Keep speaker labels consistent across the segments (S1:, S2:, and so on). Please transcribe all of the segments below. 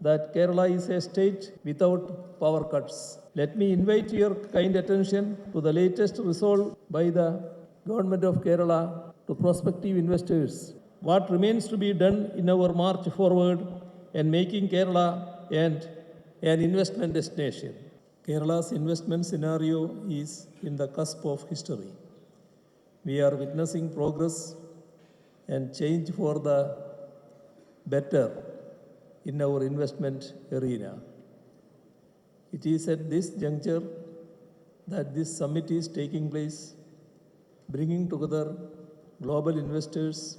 S1: that Kerala is a state without power cuts. Let me invite your kind attention to the latest resolve by the Government of Kerala to prospective investors. What remains to be done in our march forward and making Kerala and an investment destination. Kerala's investment scenario is in the cusp of history. We are witnessing progress and change for the better in our investment arena. It is at this juncture that this summit is taking place, bringing together global investors,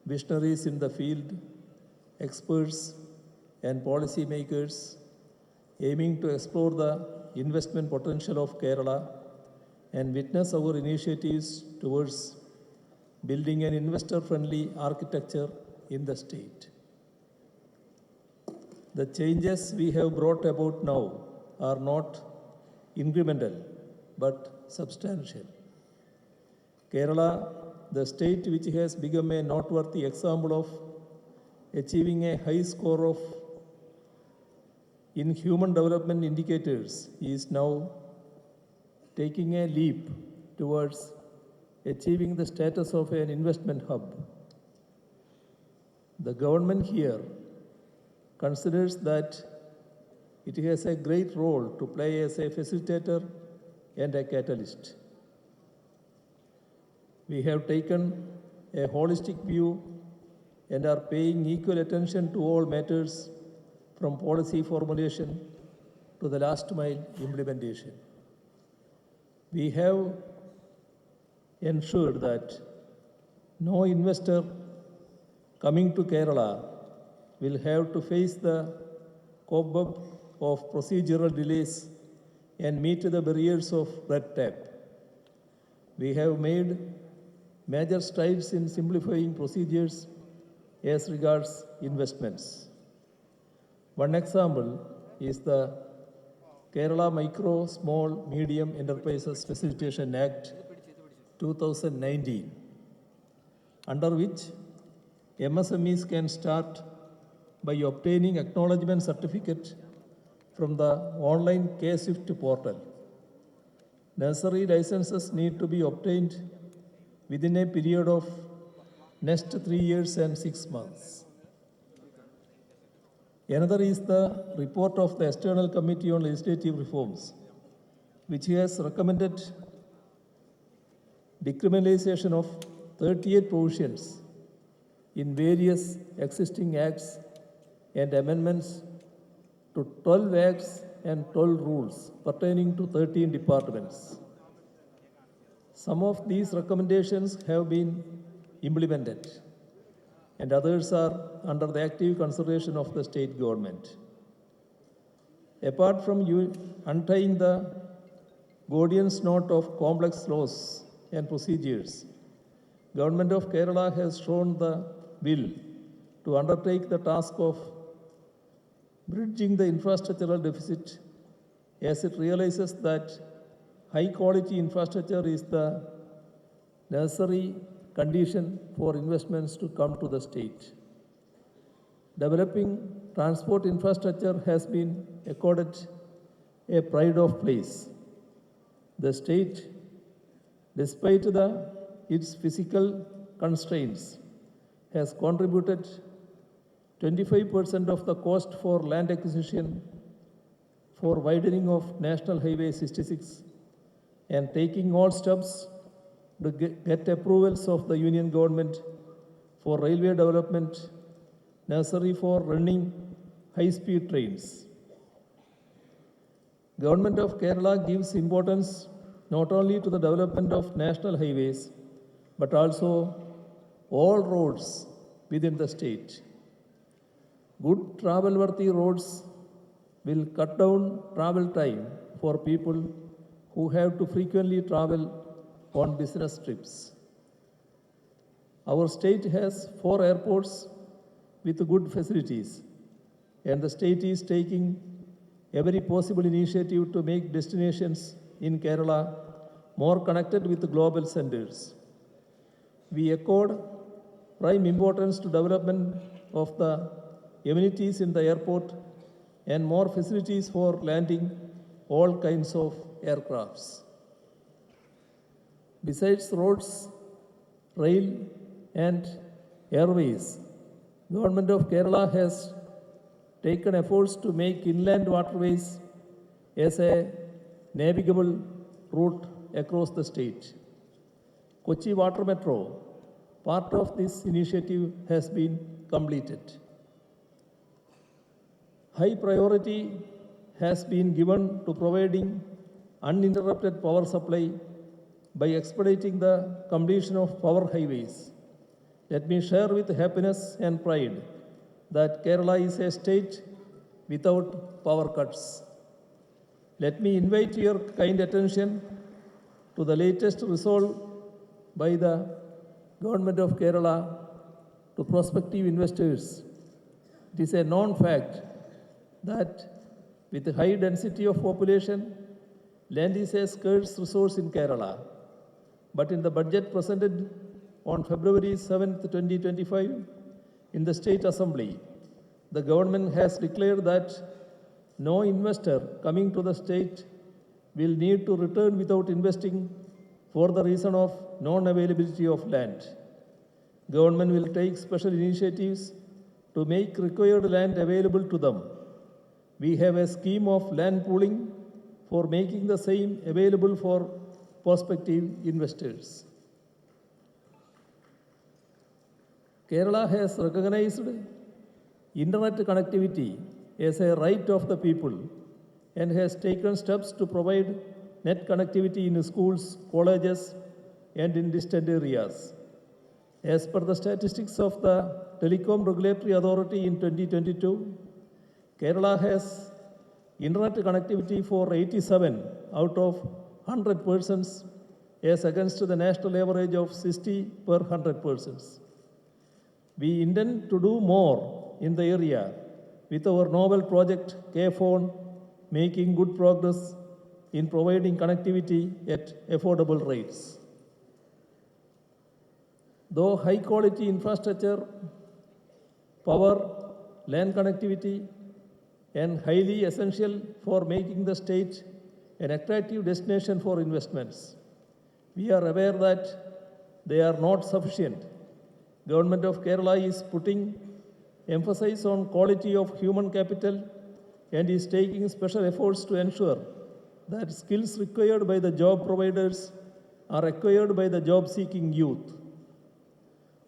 S1: visionaries in the field, experts, and policymakers, aiming to explore the investment potential of Kerala and witness our initiatives towards building an investor-friendly architecture in the state. The changes we have brought about now are not incremental but substantial. Kerala, the state which has become a noteworthy example of achieving a high score in human development indicators, is now taking a leap towards achieving the status of an investment hub. The government here considers that it has a great role to play as a facilitator and a catalyst. We have taken a holistic view and are paying equal attention to all matters from policy formulation to the last mile implementation. We have ensured that no investor coming to Kerala will have to face the cobweb of procedural delays and meet the barriers of red tape. We have made major strides in simplifying procedures as regards investments. One example is the Kerala Micro, Small, Medium Enterprises Facilitation Act 2019, under which MSMEs can start by obtaining acknowledgement certificate from the online K-Swift portal. Nursery licenses need to be obtained within a period of next 3 years and 6 months. Another is the report of the External Committee on Legislative Reforms, which has recommended decriminalization of 38 provisions in various existing acts and amendments to 12 acts and 12 rules pertaining to 13 departments. Some of these recommendations have been implemented, and others are under the active consideration of the state government. Apart from untying the Gordian's knot of complex laws and procedures, Government of Kerala has shown the will to undertake the task of bridging the infrastructural deficit as it realizes that high quality infrastructure is the necessary condition for investments to come to the state. Developing transport infrastructure has been accorded a pride of place. The state, despite its physical constraints, has contributed 25% of the cost for land acquisition for widening of National Highway 66 and taking all steps to get approvals of the Union government for railway development necessary for running high-speed trains. Government of Kerala gives importance not only to the development of national highways, but also all roads within the state. Good travel-worthy roads will cut down travel time for people who have to frequently travel on business trips. Our state has 4 airports with good facilities, and the state is taking every possible initiative to make destinations in Kerala more connected with global centers. We accord prime importance to development of the amenities in the airport, and more facilities for landing all kinds of aircrafts. Besides roads, rail, and airways, Government of Kerala has taken efforts to make inland waterways as a navigable route across the state. Kochi Water Metro, part of this initiative, has been completed. High priority has been given to providing uninterrupted power supply by expediting the completion of power highways. Let me share with happiness and pride that Kerala is a state without power cuts. Let me invite your kind attention to the latest resolve by the Government of Kerala to prospective investors. It is a known fact that with the high density of population, land is a scarce resource in Kerala. But in the budget presented on February 7th, 2025, in the State Assembly, the government has declared that no investor coming to the state will need to return without investing for the reason of non-availability of land. Government will take special initiatives to make required land available to them. We have a scheme of land pooling for making the same available for prospective investors. Kerala has recognized internet connectivity as a right of the people and has taken steps to provide net connectivity in schools, colleges, and in distant areas. As per the statistics of the Telecom Regulatory Authority in 2022, Kerala has internet connectivity for 87 out of 100 persons as against the national average of 60 per 100 persons. We intend to do more in the area with our novel project K-Phone, making good progress in providing connectivity at affordable rates. Though high quality infrastructure, power, land connectivity, and highly essential for making the state an attractive destination for investments, we are aware that they are not sufficient. Government of Kerala is putting emphasis on quality of human capital and is taking special efforts to ensure that skills required by the job providers are acquired by the job-seeking youth.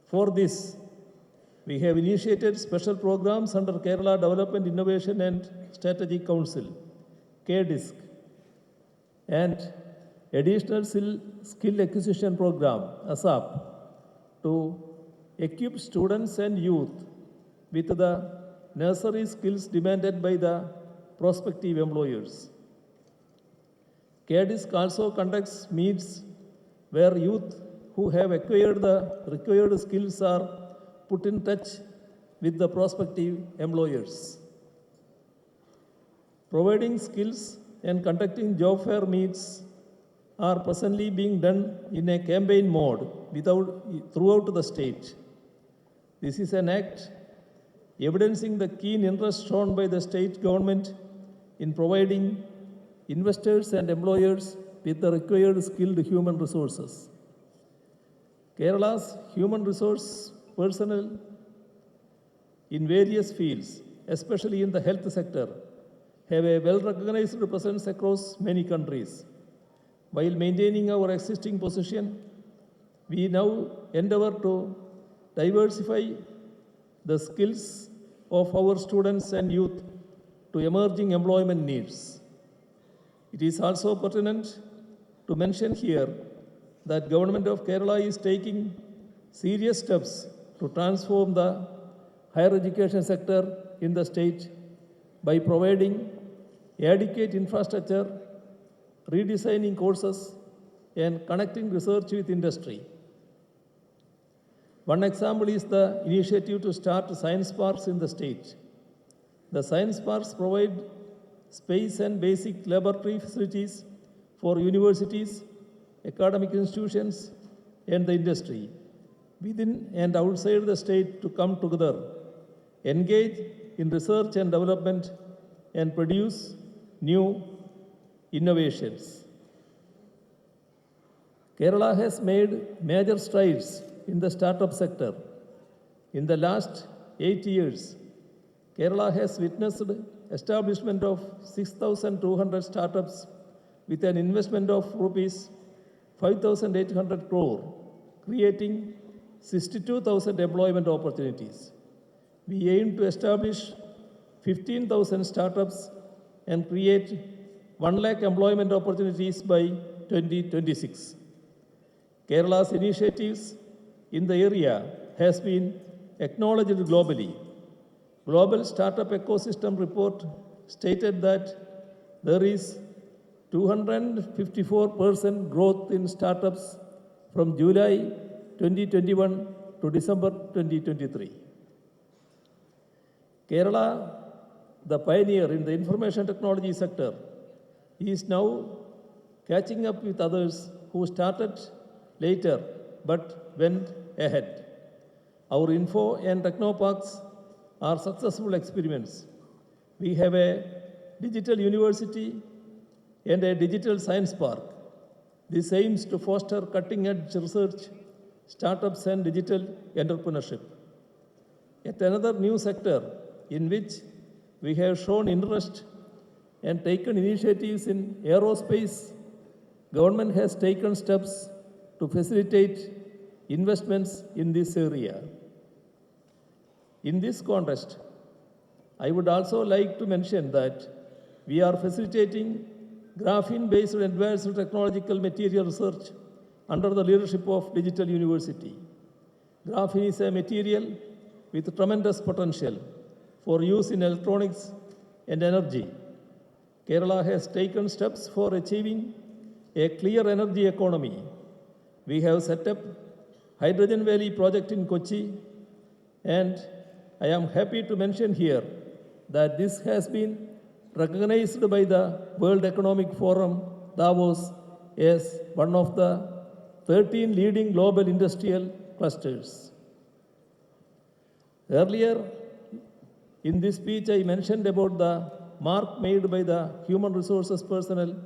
S1: For this, we have initiated special programs under Kerala Development Innovation and Strategic Council, KDISC, and Additional Skill Acquisition Program, ASAP, to equip students and youth with the necessary skills demanded by the prospective employers. KDISC also conducts meets where youth who have acquired the required skills are put in touch with the prospective employers. Providing skills and conducting job fair meets are presently being done in a campaign mode throughout the state. This is an act evidencing the keen interest shown by the state government in providing investors and employers with the required skilled human resources. Kerala's human resource personnel in various fields, especially in the health sector, have a well-recognized presence across many countries. While maintaining our existing position, we now endeavor to diversify the skills of our students and youth to emerging employment needs. It is also pertinent to mention here that Government of Kerala is taking serious steps to transform the higher education sector in the state by providing adequate infrastructure, redesigning courses, and connecting research with industry. One example is the initiative to start science parks in the state. The science parks provide space and basic laboratory facilities for universities, academic institutions, and the industry within and outside the state to come together, engage, in research and development and produce new innovations. Kerala has made major strides in the startup sector. In the last 8 years, Kerala has witnessed establishment of 6,200 startups with an investment of rupees 5,800 crore, creating 62,000 employment opportunities. We aim to establish 15,000 startups and create 1 lakh employment opportunities by 2026. Kerala's initiatives in the area has been acknowledged globally. Global Startup Ecosystem Report stated that there is 254% growth in startups from July 2021 to December 2023. Kerala, the pioneer in the information technology sector, is now catching up with others who started later but went ahead. Our info and technoparks are successful experiments. We have a digital university and a digital science park. This aims to foster cutting-edge research, startups, and digital entrepreneurship. Yet another new sector in which we have shown interest and taken initiatives in aerospace, government has taken steps to facilitate investments in this area. In this context, I would also like to mention that we are facilitating graphene-based advanced technological material research under the leadership of Digital University. Graphene is a material with tremendous potential for use in electronics and energy. Kerala has taken steps for achieving a clear energy economy. We have set up Hydrogen Valley project in Kochi, and I am happy to mention here that this has been recognized by the World Economic Forum, Davos, as one of the 13 leading global industrial clusters. Earlier in this speech, I mentioned about the mark made by the human resources personnel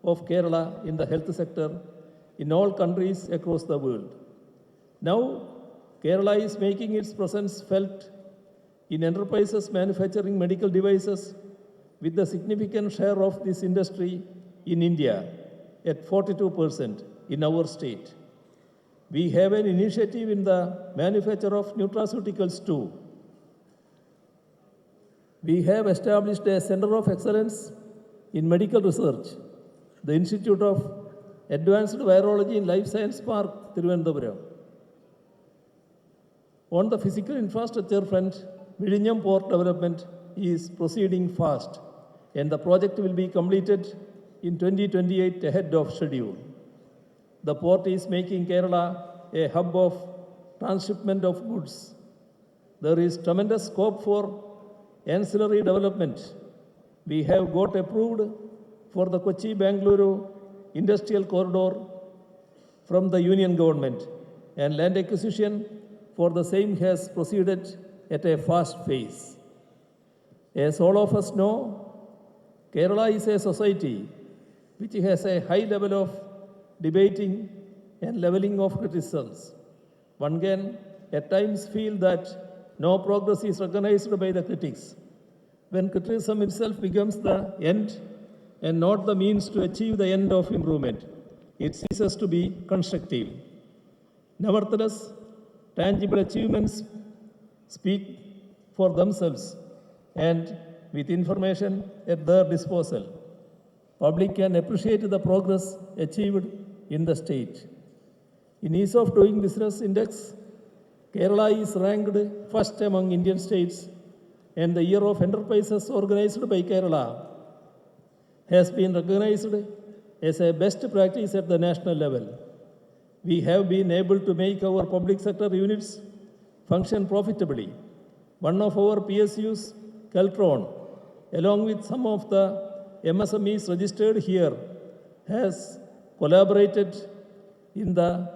S1: of Kerala in the health sector in all countries across the world. Now, Kerala is making its presence felt in enterprises manufacturing medical devices with a significant share of this industry in India at 42% in our state. We have an initiative in the manufacture of nutraceuticals too. We have established a Center of Excellence in Medical Research, the Institute of Advanced Virology in Life Science Park, Thiruvananthapuram. On the physical infrastructure front, Vizhinjam Port development is proceeding fast, and the project will be completed in 2028 ahead of schedule. The port is making Kerala a hub of transshipment of goods. There is tremendous scope for ancillary development. We have got approved for the Kochi-Bangalore Industrial Corridor from the Union Government, and land acquisition for the same has proceeded at a fast pace. As all of us know, Kerala is a society which has a high level of debating and leveling of criticisms. One can at times feel that no progress is recognized by the critics. When criticism itself becomes the end and not the means to achieve the end of improvement, it ceases to be constructive. Nevertheless, tangible achievements speak for themselves, and with information at their disposal, public can appreciate the progress achieved in the state. In Ease of Doing Business Index, Kerala is ranked first among Indian states, and the Year of Enterprises organized by Kerala has been recognized as a best practice at the national level. We have been able to make our public sector units function profitably. One of our PSUs, Keltron, along with some of the MSMEs registered here, has collaborated in the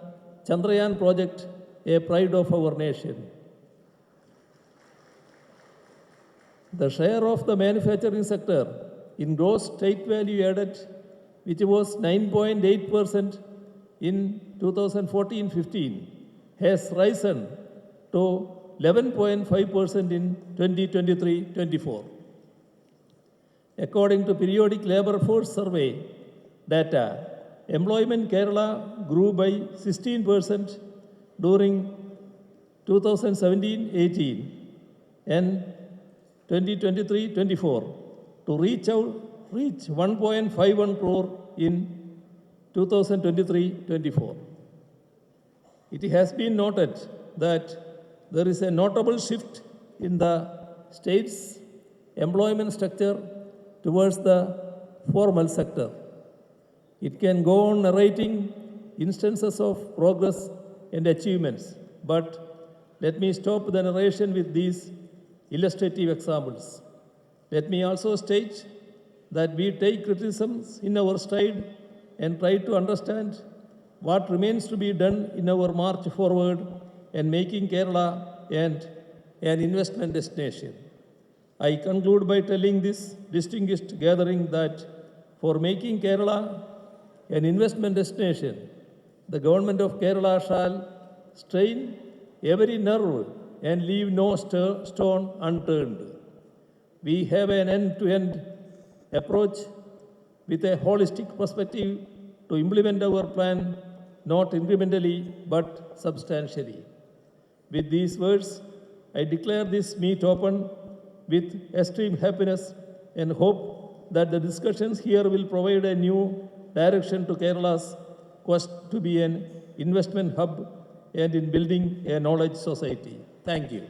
S1: Chandrayaan project, a pride of our nation. The share of the manufacturing sector in gross state value added, which was 9.8% in 2014-15, has risen to 11.5% in 2023-24. According to periodic labor force survey data, employment Kerala grew by 16% during 2017-18 and 2023-24 to reach 1.51 crore in 2023-24. It has been noted that there is a notable shift in the state's employment structure towards the formal sector. It can go on narrating instances of progress and achievements, but let me stop the narration with these illustrative examples. Let me also state that we take criticisms in our stride and try to understand what remains to be done in our march forward and making Kerala and an investment destination. I conclude by telling this distinguished gathering that for making Kerala an investment destination, the government of Kerala shall strain every nerve and leave no stone unturned. We have an end-to-end approach with a holistic perspective to implement our plan, not incrementally but substantially. With these words, I declare this meet open with extreme happiness and hope that the discussions here will provide a new direction to Kerala's quest to be an investment hub and in building a knowledge society. Thank you.